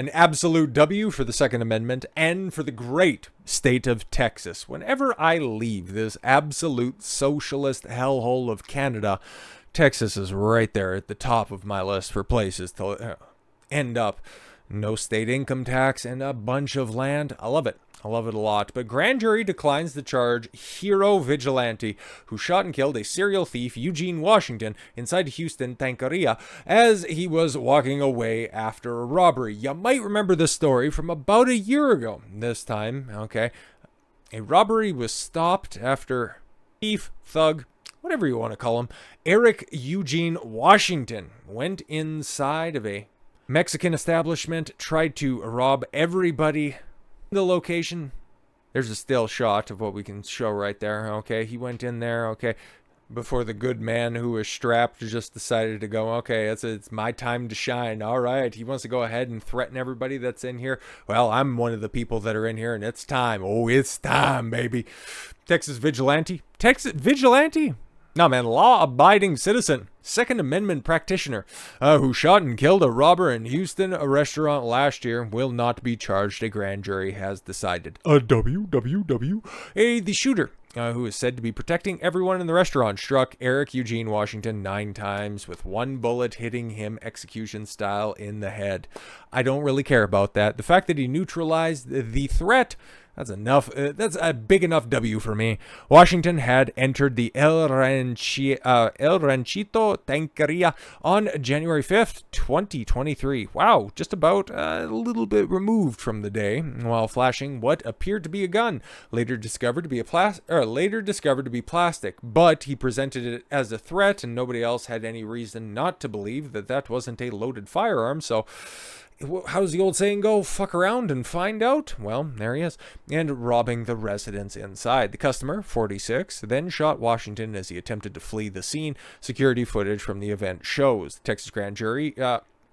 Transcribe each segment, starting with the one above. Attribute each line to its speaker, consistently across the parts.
Speaker 1: An absolute W for the Second Amendment and for the great state of Texas. Whenever I leave this absolute socialist hellhole of Canada, Texas is right there at the top of my list for places to end up. No state income tax and a bunch of land. I love it. I love it a lot. But grand jury declines the charge hero vigilante who shot and killed a serial thief, Eugene Washington, inside Houston taqueria as he was walking away after a robbery. You might remember this story from about a year ago. This time, okay, a robbery was stopped after thief, thug, whatever you want to call him, Eric Eugene Washington went inside of a Mexican establishment, tried to rob everybody the location. There's a still shot of what we can show right there. Okay, he went in there. Okay, before the good man who was strapped just decided to go, okay, it's my time to shine. All right, he wants to go ahead and threaten everybody that's in here. Well, I'm one of the people that are in here, and it's time. Oh, it's time, baby. Texas vigilante. No, man, law-abiding citizen, Second Amendment practitioner, who shot and killed a robber in Houston, a restaurant last year, will not be charged, a grand jury has decided. The shooter, who is said to be protecting everyone in the restaurant, struck Eric Eugene Washington 9 times, with one bullet hitting him execution style in the head. I don't really care about that. The fact that he neutralized the threat, that's enough. That's a big enough W for me. Washington had entered the El Ranchito Taqueria on January 5th, 2023. Wow, just about a little bit removed from the day, while flashing what appeared to be a gun, later discovered to be plastic. But he presented it as a threat, and nobody else had any reason not to believe that that wasn't a loaded firearm. So, how's the old saying go? Fuck around and find out? Well, there he is. And robbing the residents inside. The customer, 46, then shot Washington as he attempted to flee the scene. Security footage from the event shows. The Texas grand jury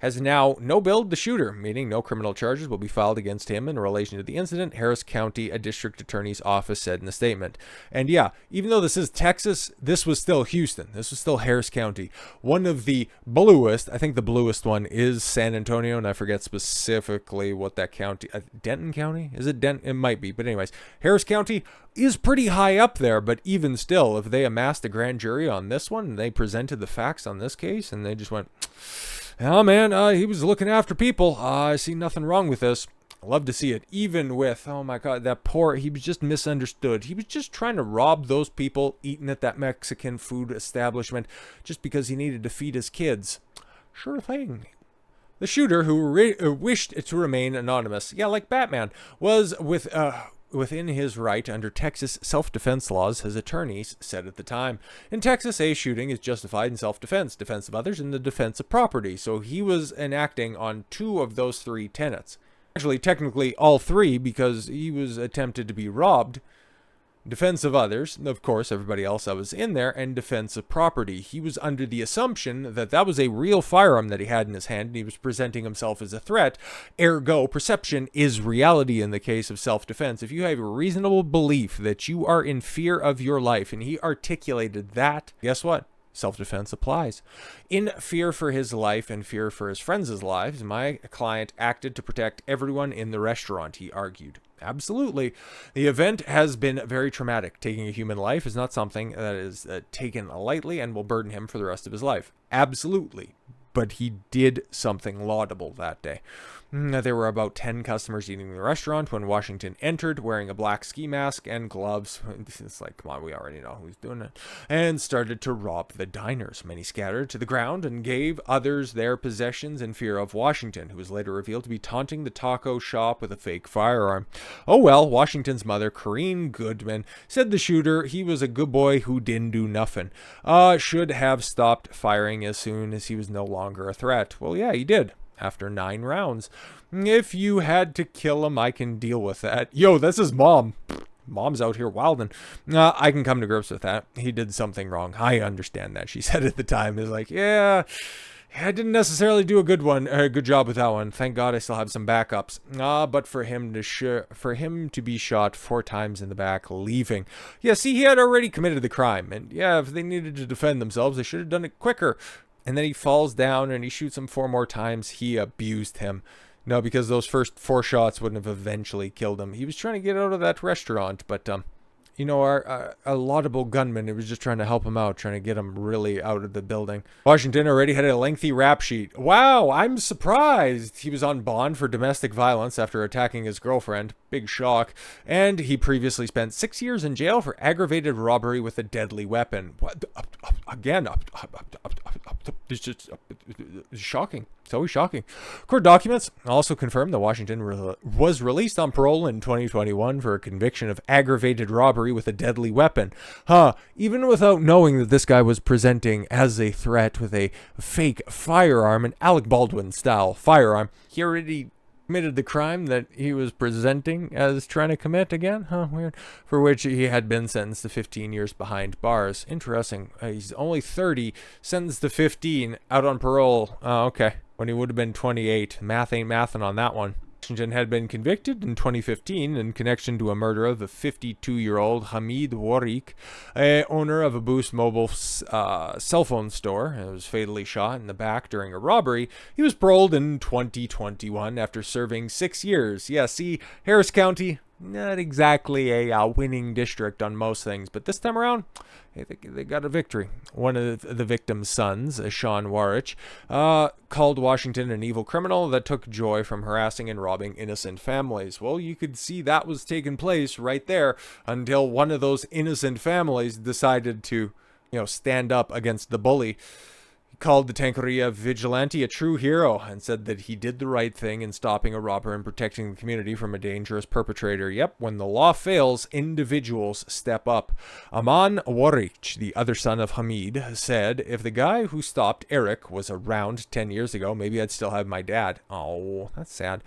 Speaker 1: has now no-billed the shooter, meaning no criminal charges will be filed against him in relation to the incident, Harris County, a district attorney's office said in a statement. And yeah, even though this is Texas, this was still Houston. This was still Harris County. One of the bluest, I think the bluest one is San Antonio, and I forget specifically what that county, Denton County? Is it Denton? It might be, but anyways, Harris County is pretty high up there, but even still, if they amassed a grand jury on this one, and they presented the facts on this case, and they just went, oh man, he was looking after people. I see nothing wrong with this. I love to see it. Even with, oh my God, that poor, he was just misunderstood. He was just trying to rob those people eating at that Mexican food establishment just because he needed to feed his kids. Sure thing. The shooter, who wished to remain anonymous, yeah, like Batman, was within his right under Texas self-defense laws, his attorneys said at the time. In Texas, a shooting is justified in self-defense, defense of others, and the defense of property. So he was enacting on 2 of those 3 tenets. Actually, technically all 3, because he was attempted to be robbed. Defense of others, of course, everybody else that was in there, and defense of property. He was under the assumption that that was a real firearm that he had in his hand, and he was presenting himself as a threat. Ergo, perception is reality in the case of self-defense. If you have a reasonable belief that you are in fear of your life, and he articulated that, guess what? Self-defense applies. In fear for his life and fear for his friends' lives, my client acted to protect everyone in the restaurant, he argued. Absolutely. The event has been very traumatic. Taking a human life is not something that is taken lightly and will burden him for the rest of his life. Absolutely. But he did something laudable that day. There were about 10 customers eating in the restaurant when Washington entered, wearing a black ski mask and gloves. It's like, come on, we already know who's doing it. And started to rob the diners. Many scattered to the ground and gave others their possessions in fear of Washington, who was later revealed to be taunting the taco shop with a fake firearm. Oh well, Washington's mother, Corrine Goodman, said the shooter, he was a good boy who didn't do nothing. Should have stopped firing as soon as he was no longer a threat. Well, yeah, he did. After 9 rounds. If you had to kill him, I can deal with that. Yo, that's his mom. Mom's out here wilding. I can come to grips with that. He did something wrong. I understand that. She said at the time, is like, yeah, I didn't necessarily do a good job with that one. Thank God I still have some backups. But for him to be shot 4 times in the back, leaving. Yeah, see, he had already committed the crime. And yeah, if they needed to defend themselves, they should have done it quicker. And then he falls down and he shoots him 4 more times. He abused him. No, because those first 4 shots wouldn't have eventually killed him. He was trying to get out of that restaurant, but our a laudable gunman, it was just trying to help him out, trying to get him really out of the building. Washington already had a lengthy rap sheet. Wow, I'm surprised. He was on bond for domestic violence after attacking his girlfriend. Big shock. And he previously spent 6 years in jail for aggravated robbery with a deadly weapon. What? Again, it's just shocking. It's always shocking. Court documents also confirm that Washington was released on parole in 2021 for a conviction of aggravated robbery with a deadly weapon. Even without knowing that this guy was presenting as a threat with a fake firearm, an Alec Baldwin-style firearm, he already committed the crime that he was presenting as trying to commit again. Weird. For which he had been sentenced to 15 years behind bars. Interesting. He's only 30, sentenced to 15, out on parole. Okay. When he would have been 28. Math ain't mathin' on that one. Washington had been convicted in 2015 in connection to a murder of a 52-year-old Hamid Warriq, owner of a Boost Mobile cell phone store. He was fatally shot in the back during a robbery. He was paroled in 2021 after serving 6 years. Yeah, see, Harris County, not exactly a winning district on most things, but this time around, they got a victory. One of the victim's sons, Sean Warich, called Washington an evil criminal that took joy from harassing and robbing innocent families. Well, you could see that was taking place right there until one of those innocent families decided to, stand up against the bully. Called the taqueria Vigilante a true hero and said that he did the right thing in stopping a robber and protecting the community from a dangerous perpetrator. Yep, when the law fails, individuals step up. Aman Warich, the other son of Hamid, said, if the guy who stopped Eric was around 10 years ago, maybe I'd still have my dad. Oh, that's sad.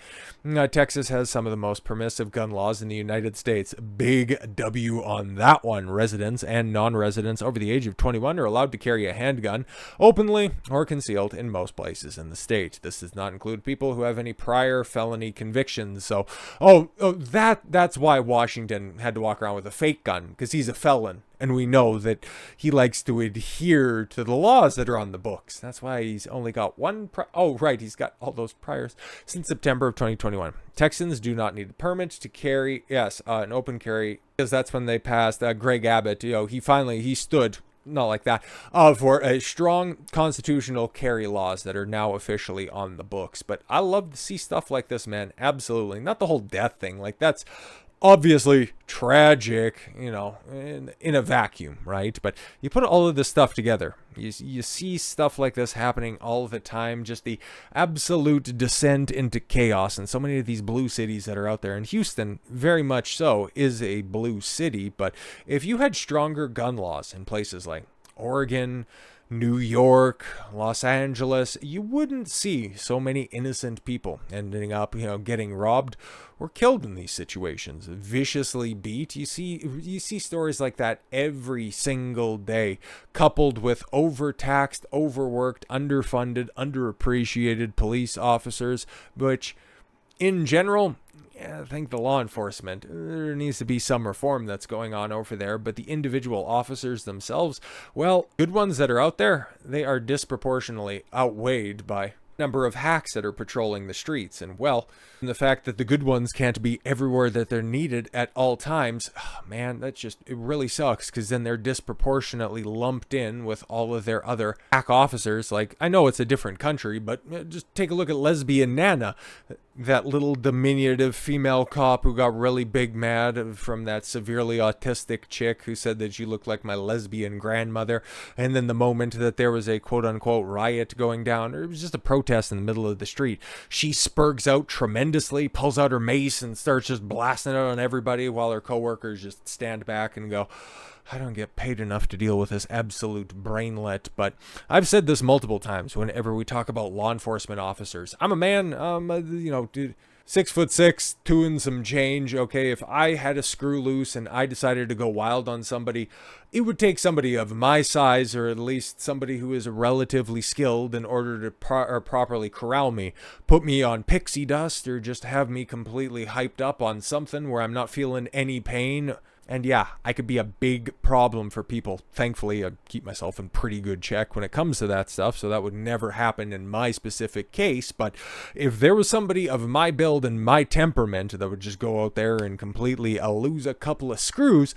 Speaker 1: Texas has some of the most permissive gun laws in the United States. Big W on that one. Residents and non-residents over the age of 21 are allowed to carry a handgun openly or concealed in most places in the state. This does not include people who have any prior felony convictions. So, that's why Washington had to walk around with a fake gun, because he's a felon. And we know that he likes to adhere to the laws that are on the books. That's why he's only got one. He's got all those priors since September of 2021. Texans do not need a permit to carry, an open carry, because that's when they passed Greg Abbott. He stood. Not like that, for a strong constitutional carry laws that are now officially on the books. But I love to see stuff like this, man. Absolutely. Not the whole death thing. Like, that's obviously tragic, in a vacuum, right? But you put all of this stuff together, you see stuff like this happening all the time, just the absolute descent into chaos in so many of these blue cities that are out there. And Houston, very much so, is a blue city. But if you had stronger gun laws in places like Oregon, New York, Los Angeles, you wouldn't see so many innocent people ending up, getting robbed or killed in these situations, viciously beat. You see stories like that every single day, coupled with overtaxed, overworked, underfunded, underappreciated police officers, which in general, I think the law enforcement, there needs to be some reform that's going on over there, but the individual officers themselves, well, good ones that are out there, they are disproportionately outweighed by number of hacks that are patrolling the streets. And well, the fact that the good ones can't be everywhere that they're needed at all times, man, it really sucks, because then they're disproportionately lumped in with all of their other hack officers. Like, I know it's a different country, but just take a look at Lesbian Nana, that little diminutive female cop who got really big mad from that severely autistic chick who said that she looked like my lesbian grandmother. And then the moment that there was a quote-unquote riot going down, or it was just a protest in the middle of the street, she spurgs out tremendously, pulls out her mace and starts just blasting it on everybody, while her coworkers just stand back and go, I don't get paid enough to deal with this absolute brainlet. But I've said this multiple times whenever we talk about law enforcement officers. I'm a man, dude, 6'6", 2 and some change. Okay, if I had a screw loose and I decided to go wild on somebody, it would take somebody of my size, or at least somebody who is relatively skilled, in order to properly corral me, put me on pixie dust, or just have me completely hyped up on something where I'm not feeling any pain And yeah, I could be a big problem for people. Thankfully, I keep myself in pretty good check when it comes to that stuff, so that would never happen in my specific case. But if there was somebody of my build and my temperament that would just go out there and completely lose a couple of screws,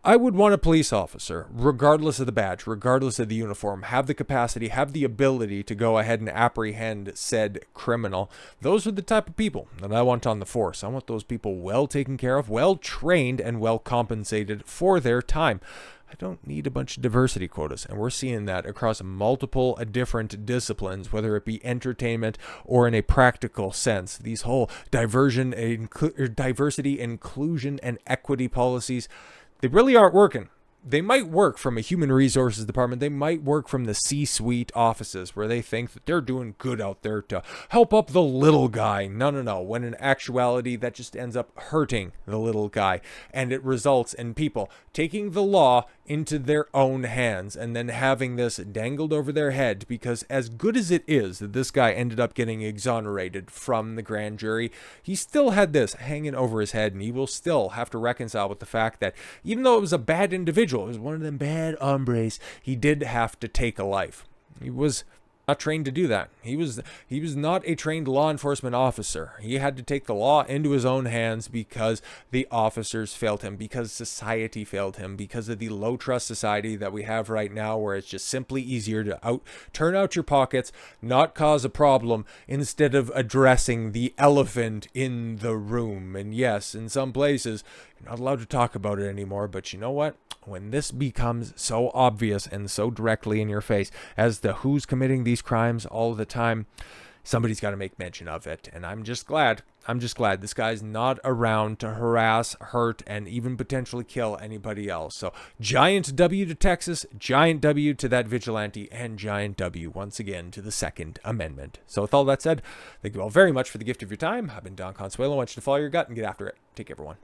Speaker 1: I would want a police officer, regardless of the badge, regardless of the uniform, have the capacity, have the ability to go ahead and apprehend said criminal. Those are the type of people that I want on the force. I want those people well taken care of, well trained, and well compensated for their time. I don't need a bunch of diversity quotas, and we're seeing that across multiple different disciplines, whether it be entertainment or in a practical sense. These whole diversity, inclusion, and equity policies, they really aren't working. They might work from a human resources department. They might work from the C-suite offices where they think that they're doing good out there to help up the little guy. No. When in actuality, that just ends up hurting the little guy. And it results in people taking the law into their own hands and then having this dangled over their head, because as good as it is that this guy ended up getting exonerated from the grand jury, he still had this hanging over his head, and he will still have to reconcile with the fact that even though it was a bad individual, it was one of them bad hombres, he did have to take a life. He was not trained to do that. He was not a trained law enforcement officer. He had to take the law into his own hands because the officers failed him, because society failed him, because of the low trust society that we have right now, where it's just simply easier to turn out your pockets, not cause a problem, instead of addressing the elephant in the room. And yes, in some places, you're not allowed to talk about it anymore, but you know what? When this becomes so obvious and so directly in your face as to who's committing these crimes all the time, somebody's got to make mention of it. And I'm just glad this guy's not around to harass, hurt, and even potentially kill anybody else. So giant W to Texas, giant W to that vigilante, and giant W once again to the Second Amendment. So with all that said, thank you all very much for the gift of your time. I've been Don Consuelo. I want you to follow your gut and get after it. Take care, everyone.